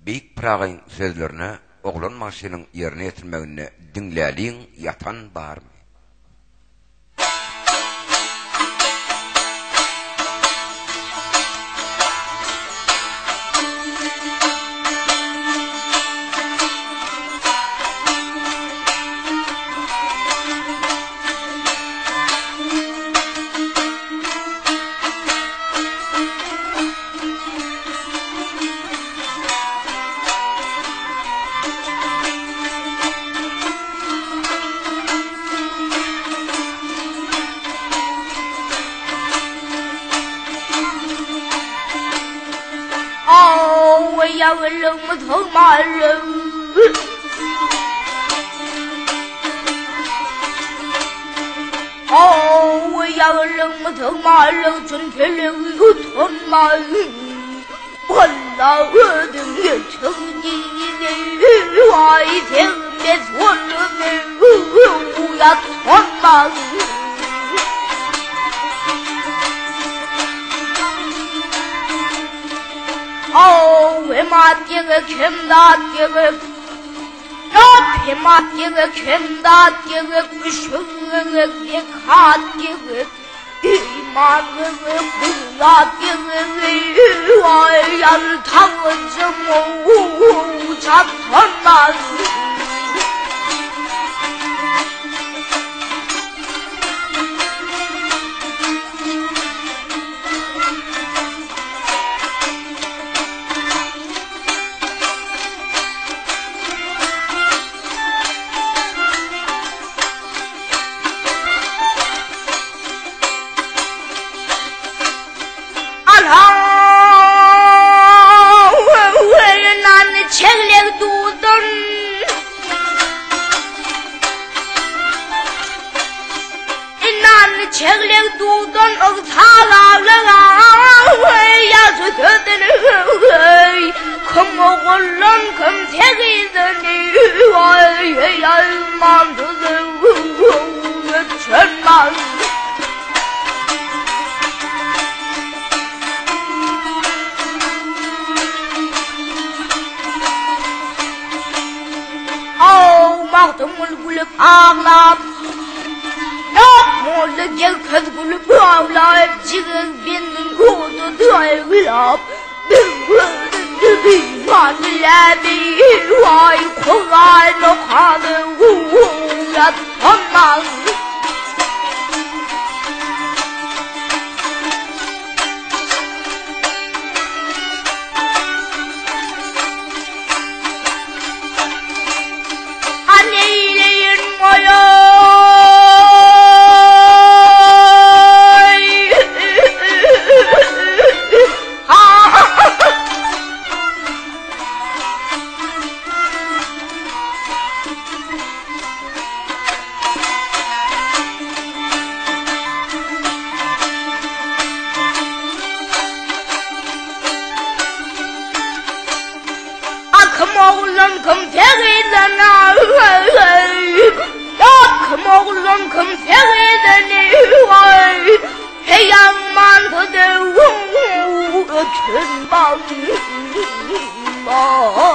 Büyük Prag'ın sözlerine oglan maşynyň ýerine ýetirmegine diňläliň ýatan barmy?要问人木头骂人，我要问人木头骂人，春天里有团骂人，我老二的也成你的外天别错了我要团骂人。为嘛这个全大这个，偏嘛这个全大这个不是个别卡这个，嘛这个不呀这个，我要是他们怎么查团嘛？Oh